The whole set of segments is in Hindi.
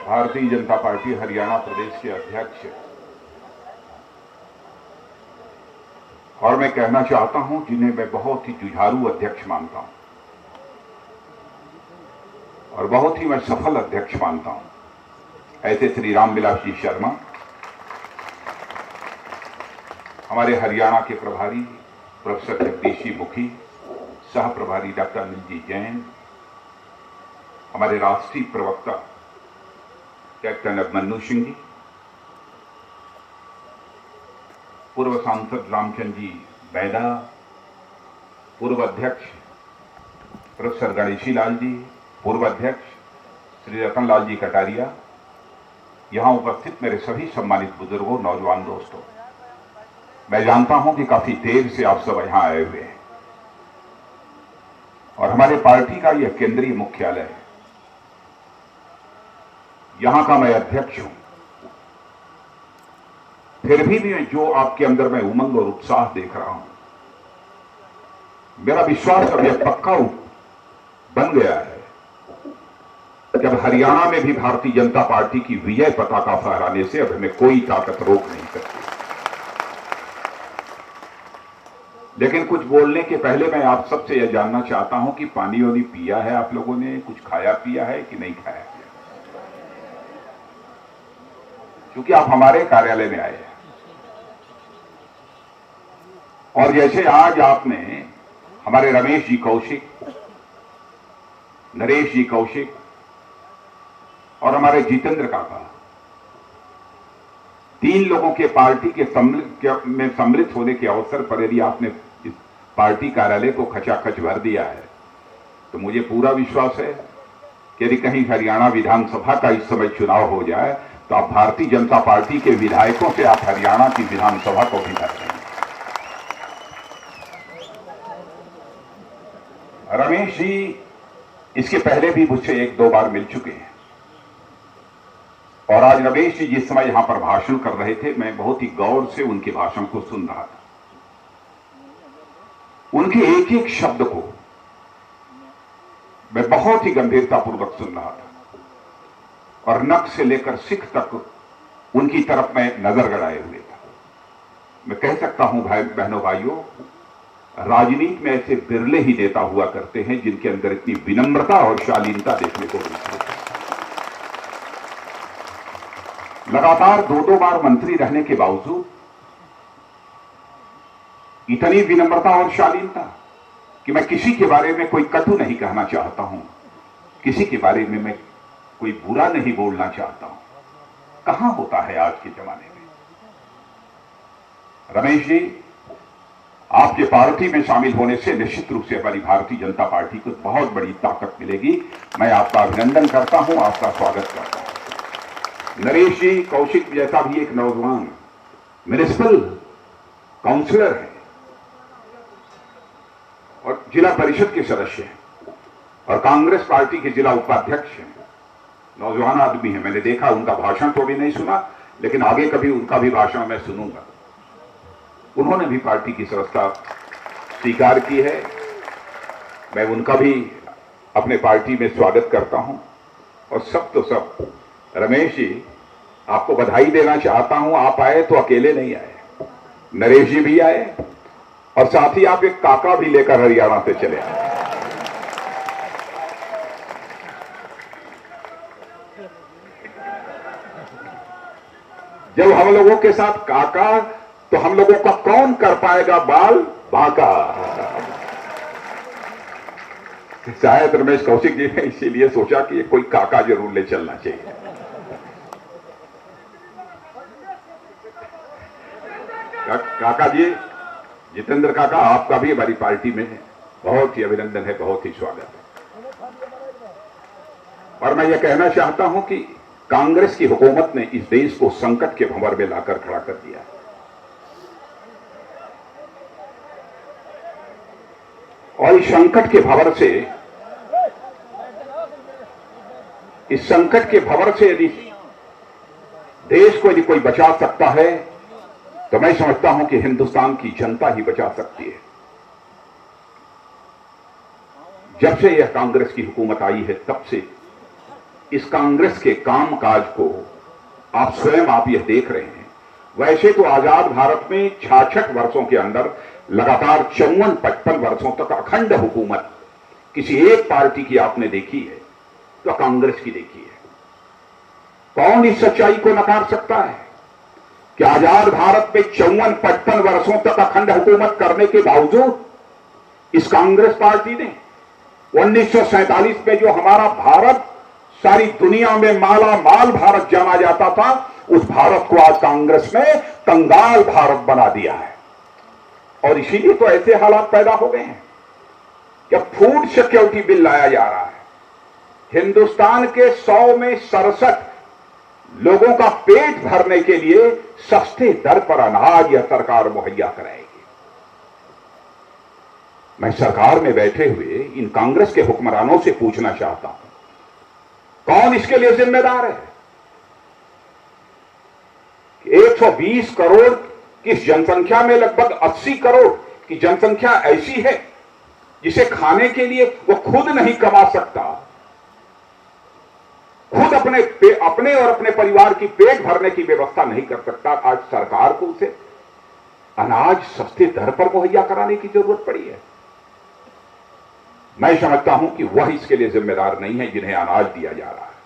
भारतीय जनता पार्टी हरियाणा प्रदेश के अध्यक्ष, और मैं कहना चाहता हूं जिन्हें मैं बहुत ही जुझारू अध्यक्ष मानता हूं और बहुत ही मैं सफल अध्यक्ष मानता हूं, ऐसे श्री रामविलास जी शर्मा, हमारे हरियाणा के प्रभारी प्रोफेसर जगदीश जी मुखी, सह प्रभारी डॉक्टर अनिल जी जैन, हमारे राष्ट्रीय प्रवक्ता कैप्टन अभिमन्यु सिंह जी, पूर्व सांसद रामचंद्र जी बैदा, पूर्व अध्यक्ष प्रोफेसर गणेशी लाल जी, पूर्व अध्यक्ष श्री रतनलाल जी कटारिया, यहां उपस्थित मेरे सभी सम्मानित बुजुर्गों, नौजवान दोस्तों, मैं जानता हूं कि काफी देर से आप सब यहां आए हुए हैं और हमारे पार्टी का यह केंद्रीय मुख्यालय है, यहां का मैं अध्यक्ष हूं। फिर भी जो आपके अंदर मैं उमंग और उत्साह देख रहा हूं, मेरा विश्वास अब यह पक्का बन गया है कि अब हरियाणा में भी भारतीय जनता पार्टी की विजय पताका फहराने से अब हमें कोई ताकत रोक नहीं सकती। लेकिन कुछ बोलने के पहले मैं आप सबसे यह जानना चाहता हूं कि पानी वानी पिया है आप लोगों ने, कुछ खाया पिया है कि नहीं खाया पिया? क्योंकि आप हमारे कार्यालय में आए हैं और जैसे आज आपने हमारे रमेश जी कौशिक, नरेश जी कौशिक और हमारे जितेंद्र काका, तीन लोगों के पार्टी के में सम्मिलित होने के अवसर पर यदि आपने इस पार्टी कार्यालय को खचाखच भर दिया है, तो मुझे पूरा विश्वास है कि यदि कहीं हरियाणा विधानसभा का इस समय चुनाव हो जाए तो आप भारतीय जनता पार्टी के विधायकों से आप हरियाणा की विधानसभा को भी भर देंगे। रमेश जी इसके पहले भी मुझसे एक दो बार मिल चुके हैं और आज रमेश जी जिस समय यहां पर भाषण कर रहे थे, मैं बहुत ही गौर से उनके भाषण को सुन रहा था। उनके एक एक शब्द को मैं बहुत ही गंभीरतापूर्वक सुन रहा था और नक से लेकर सिख तक उनकी तरफ मैं नजर गड़ाए हुए था। मैं कह सकता हूं बहनों भाइयों, राजनीति में ऐसे बिरले ही नेता हुआ करते हैं जिनके अंदर इतनी विनम्रता और शालीनता देखने को मिलती है। लगातार दो बार मंत्री रहने के बावजूद इतनी विनम्रता और शालीनता कि मैं किसी के बारे में कोई कटु नहीं कहना चाहता हूं, किसी के बारे में मैं कोई बुरा नहीं बोलना चाहता हूं। कहां होता है आज के जमाने में? रमेश जी, आपके पार्टी में शामिल होने से निश्चित रूप से हमारी भारतीय जनता पार्टी को बहुत बड़ी ताकत मिलेगी। मैं आपका अभिनंदन करता हूं, आपका स्वागत करता हूं। नरेश जी कौशिक जैसा भी एक नौजवान म्युनिसिपल काउंसिलर है और जिला परिषद के सदस्य हैं और कांग्रेस पार्टी के जिला उपाध्यक्ष हैं, नौजवान आदमी है। मैंने देखा, उनका भाषण तो भी नहीं सुना, लेकिन आगे कभी उनका भी भाषण मैं सुनूंगा। उन्होंने भी पार्टी की सदस्यता स्वीकार की है, मैं उनका भी अपने पार्टी में स्वागत करता हूं। और सब तो सब, रमेश जी आपको बधाई देना चाहता हूं, आप आए तो अकेले नहीं आए, नरेश जी भी आए और साथ ही आप एक काका भी लेकर हरियाणा से चले आए। जब हम लोगों के साथ काका, तो हम लोगों का कौन कर पाएगा बाल बांका? शायद रमेश कौशिक जी ने इसीलिए सोचा कि ये कोई काका जरूर ले चलना चाहिए। काका जी, जितेंद्र काका, आपका भी हमारी पार्टी में बहुत ही अभिनंदन है, बहुत ही स्वागत है। और मैं ये कहना चाहता हूं कि कांग्रेस की हुकूमत ने इस देश को संकट के भंवर में लाकर खड़ा कर दिया है और इस संकट के भंवर से यदि देश को यदि कोई बचा सकता है तो मैं समझता हूं कि हिंदुस्तान की जनता ही बचा सकती है। जब से यह कांग्रेस की हुकूमत आई है, तब से इस कांग्रेस के कामकाज को आप स्वयं आप यह देख रहे हैं। वैसे तो आजाद भारत में 66 वर्षों के अंदर लगातार 54-55 वर्षों तक अखंड हुकूमत किसी एक पार्टी की आपने देखी है तो कांग्रेस की देखी है। कौन इस सच्चाई को नकार सकता है कि आजाद भारत में 54-55 वर्षों तक अखंड हुकूमत करने के बावजूद इस कांग्रेस पार्टी ने 1947 में जो हमारा भारत सारी दुनिया में माला माल भारत जाना जाता था, उस भारत को आज कांग्रेस ने कंगाल भारत बना दिया है। और इसीलिए तो ऐसे हालात पैदा हो गए हैं कि फूड सिक्योरिटी बिल लाया जा रहा है। हिंदुस्तान के 100 में 67 लोगों का पेट भरने के लिए सस्ते दर पर अनाज यह सरकार मुहैया कराएगी। मैं सरकार में बैठे हुए इन कांग्रेस के हुक्मरानों से पूछना चाहता हूं, कौन इसके लिए जिम्मेदार है? 120 करोड़ की जनसंख्या में लगभग 80 करोड़ की जनसंख्या ऐसी है जिसे खाने के लिए वो खुद नहीं कमा सकता, खुद अपने और अपने परिवार की पेट भरने की व्यवस्था नहीं कर सकता। आज सरकार को उसे अनाज सस्ते दर पर मुहैया कराने की जरूरत पड़ी है। मैं समझता हूं कि वह इसके लिए जिम्मेदार नहीं है जिन्हें अनाज दिया जा रहा है।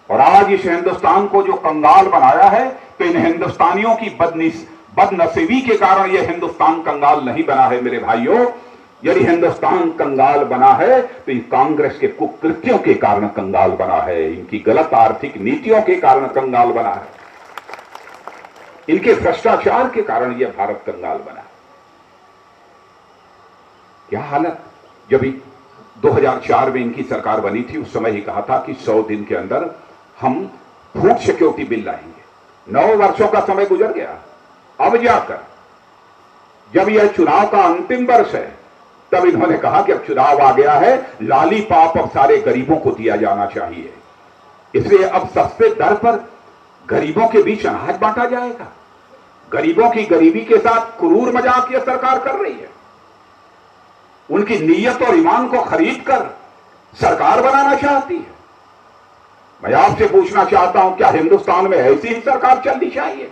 और आज इस हिंदुस्तान को जो कंगाल बनाया है, तो इन हिंदुस्तानियों की बदनसीबी के कारण यह हिंदुस्तान कंगाल नहीं बना है मेरे भाइयों। यदि हिंदुस्तान कंगाल बना है तो इन कांग्रेस के कुकृत्यों के कारण कंगाल बना है, इनकी गलत आर्थिक नीतियों के कारण कंगाल बना है, इनके भ्रष्टाचार के कारण यह भारत कंगाल बना है। क्या हालत, जब 2004 में इनकी सरकार बनी थी उस समय ही कहा था कि 100 दिन के अंदर हम फूड सिक्योरिटी बिल लाएंगे। 9 वर्षों का समय गुजर गया। अब जाकर जब यह चुनाव का अंतिम वर्ष है तब इन्होंने कहा कि अब चुनाव आ गया है, लॉलीपॉप अब सारे गरीबों को दिया जाना चाहिए, इसलिए अब सस्ते दर पर गरीबों के बीच अनाज बांटा जाएगा। गरीबों की गरीबी के साथ क्रूर मजाक यह सरकार कर रही है। उनकी नीयत और ईमान को खरीद कर सरकार बनाना चाहती है। मैं आपसे पूछना चाहता हूं, क्या हिंदुस्तान में ऐसी ही सरकार चलनी चाहिए?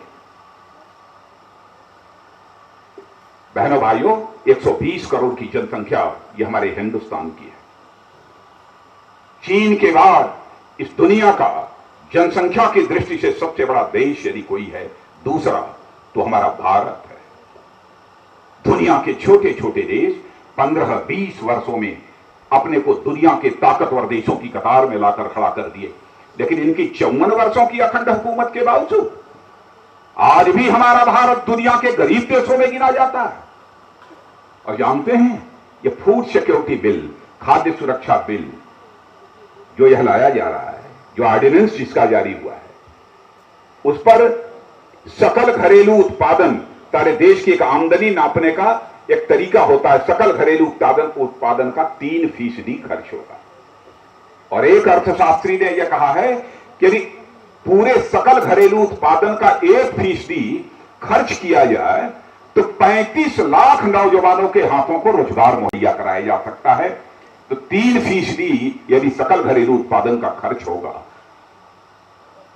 बहनों भाइयों, 120 करोड़ की जनसंख्या यह हमारे हिंदुस्तान की है। चीन के बाद इस दुनिया का जनसंख्या की दृष्टि से सबसे बड़ा देश यदि कोई है, दूसरा तो हमारा भारत है। दुनिया के छोटे छोटे देश 15-20 वर्षों में अपने को दुनिया के ताकतवर देशों की कतार में लाकर खड़ा कर दिए, लेकिन इनकी 54 वर्षों की अखंड हुकूमत के बावजूद आज भी हमारा भारत दुनिया के गरीब देशों में गिना जाता है। और जानते हैं, ये फूड सिक्योरिटी बिल, खाद्य सुरक्षा बिल जो यह लाया जा रहा है, जो ऑर्डिनेंस जिसका जारी हुआ है, उस पर सकल घरेलू उत्पादन, सारे देश की एक आमदनी नापने का एक तरीका होता है। सकल घरेलू उत्पादन का 3% खर्च होगा। और एक अर्थशास्त्री ने यह कहा है कि यदि पूरे सकल घरेलू उत्पादन का 1% खर्च किया जाए तो 35 लाख नौजवानों के हाथों को रोजगार मुहैया कराया जा सकता है। तो 3% यदि सकल घरेलू उत्पादन का खर्च होगा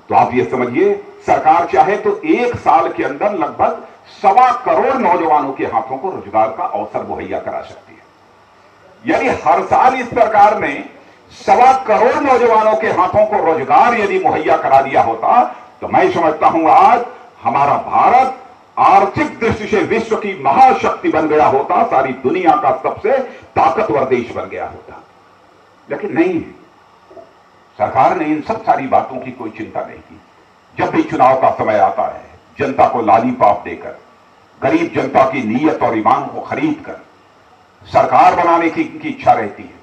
तो आप ये समझिए, सरकार चाहे तो 1 साल के अंदर लगभग 1.25 करोड़ नौजवानों के हाथों को रोजगार का अवसर मुहैया करा सकती है। यदि हर साल इस सरकार ने 1.25 करोड़ नौजवानों के हाथों को रोजगार यदि मुहैया करा दिया होता तो मैं समझता हूं आज हमारा भारत आर्थिक दृष्टि से विश्व की महाशक्ति बन गया होता, सारी दुनिया का सबसे ताकतवर देश बन गया होता। लेकिन नहीं, सरकार ने इन सब सारी बातों की कोई चिंता नहीं की। जब भी चुनाव का समय आता है, जनता को लॉलीपॉप देकर, गरीब जनता की नीयत और ईमान को खरीद कर सरकार बनाने की इनकी इच्छा रहती है।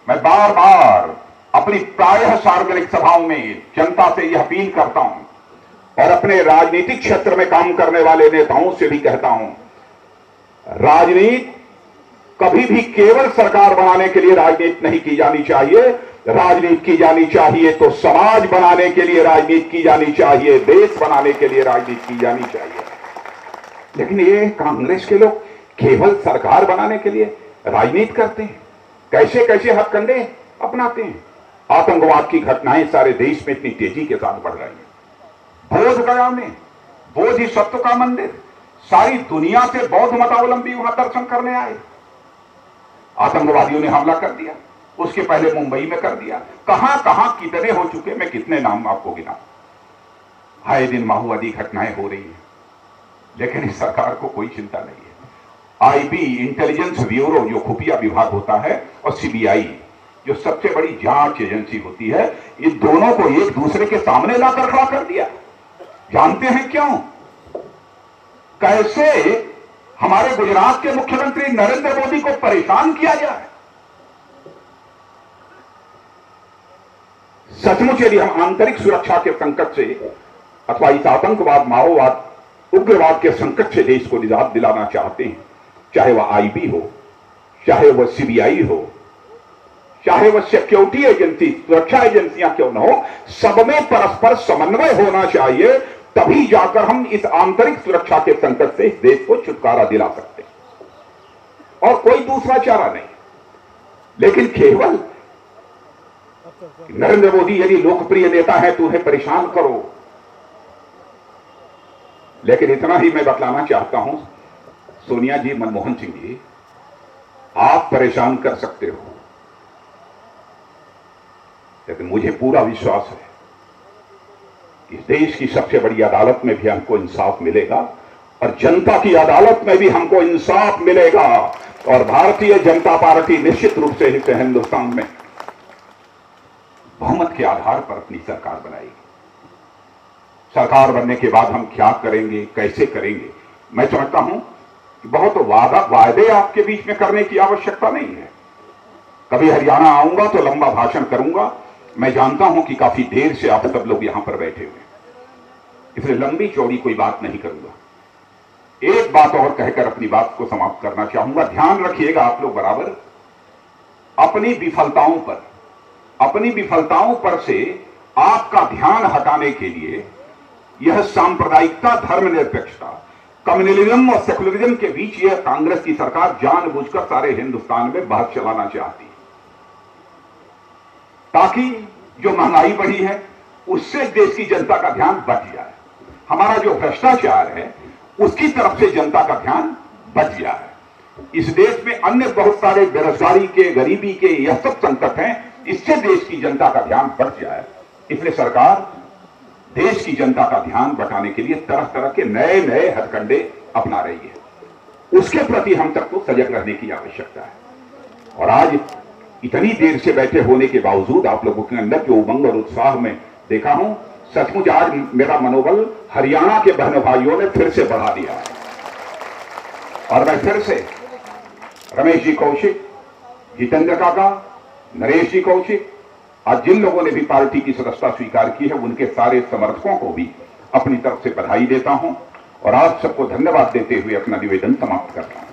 मैं बार बार अपनी प्रायः सार्वजनिक सभाओं में जनता से यह अपील करता हूं और अपने राजनीतिक क्षेत्र में काम करने वाले नेताओं से भी कहता हूं, राजनीति कभी भी केवल सरकार बनाने के लिए राजनीति नहीं की जानी चाहिए। राजनीति की जानी चाहिए तो समाज बनाने के लिए राजनीति की जानी चाहिए, देश बनाने के लिए राजनीति की जानी चाहिए। लेकिन ये कांग्रेस के लोग केवल सरकार बनाने के लिए राजनीति करते हैं। कैसे कैसे हथकंडे अपनाते हैं। आतंकवाद की घटनाएं सारे देश में इतनी तेजी के साथ बढ़ रही हैं। बोध गया में बोधिसत्व का मंदिर, सारी दुनिया से बौद्ध मतावलंबी वहां दर्शन करने आए। आतंकवादियों ने हमला कर दिया, उसके पहले मुंबई में कर दिया। कहां कहां कितने हो चुके, मैं कितने नाम आपको गिना। आए दिन माओवादी घटनाएं हो रही हैं, लेकिन इस सरकार को कोई चिंता नहीं है। आईबी इंटेलिजेंस ब्यूरो जो खुफिया विभाग होता है, और सीबीआई जो सबसे बड़ी जांच एजेंसी होती है, इन दोनों को एक दूसरे के सामने लाकर खड़ा कर दिया। जानते हैं क्यों? कैसे हमारे गुजरात के मुख्यमंत्री नरेंद्र मोदी को परेशान किया जाए। सचमुच यदि हम आंतरिक सुरक्षा के संकट से अथवा इस आतंकवाद, माओवाद, उग्रवाद के संकट से देश को निजात दिलाना चाहते हैं, चाहे वह आईबी हो, चाहे वह सीबीआई हो, चाहे वह सिक्योरिटी एजेंसी, सुरक्षा एजेंसियां क्यों न हो, सब में परस्पर समन्वय होना चाहिए। तभी जाकर हम इस आंतरिक सुरक्षा के संकट से इस देश को छुटकारा दिला सकते हैं, और कोई दूसरा चारा नहीं। लेकिन केवल नरेंद्र मोदी यदि लोकप्रिय नेता है तो उन्हें परेशान करो। लेकिन इतना ही मैं बतलाना चाहता हूं, सोनिया जी, मनमोहन सिंह जी, आप परेशान कर सकते हो, लेकिन मुझे पूरा विश्वास है कि देश की सबसे बड़ी अदालत में भी हमको इंसाफ मिलेगा, और जनता की अदालत में भी हमको इंसाफ मिलेगा। और भारतीय जनता पार्टी निश्चित रूप से इस हिंदुस्तान में बहुमत के आधार पर अपनी सरकार बनाएगी। सरकार बनने के बाद हम क्या करेंगे, कैसे करेंगे, मैं समझता हूं कि बहुत वादे आपके बीच में करने की आवश्यकता नहीं है। कभी हरियाणा आऊंगा तो लंबा भाषण करूंगा। मैं जानता हूं कि काफी देर से आप सब लोग यहां पर बैठे हुए, इसलिए लंबी चौड़ी कोई बात नहीं करूंगा। एक बात और कहकर अपनी बात को समाप्त करना चाहूंगा। ध्यान रखिएगा आप लोग बराबर, अपनी विफलताओं पर से आपका ध्यान हटाने के लिए यह सांप्रदायिकता, धर्मनिरपेक्षता, कम्युनलिज्म और सेकुलरिज्म के बीच यह कांग्रेस की सरकार जानबूझकर सारे हिंदुस्तान में बहस चलाना चाहती है, ताकि जो महंगाई बढ़ी है उससे देश की जनता का ध्यान बच जाए। हमारा जो भ्रष्टाचार है उसकी तरफ से जनता का ध्यान बच जाए। इस देश में अन्य बहुत सारे बेरोजगारी के, गरीबी के, यह सब संकट हैं, इससे देश की जनता का ध्यान बच जाए। इसलिए सरकार देश की जनता का ध्यान बटाने के लिए तरह तरह के नए नए हथकंडे अपना रही है। उसके प्रति हम सबको सजग रहने की आवश्यकता है। और आज इतनी देर से बैठे होने के बावजूद आप लोगों के अंदर जो उमंग और उत्साह में देखा हूं, सचमुच आज मेरा मनोबल हरियाणा के बहनों भाइयों ने फिर से बढ़ा दिया है। और मैं फिर से रमेश जी कौशिक, जितेंद्र काका, नरेश जी कौशिक, आज जिन लोगों ने भी पार्टी की सदस्यता स्वीकार की है, उनके सारे समर्थकों को भी अपनी तरफ से बधाई देता हूं, और आप सबको धन्यवाद देते हुए अपना निवेदन समाप्त करता हूं।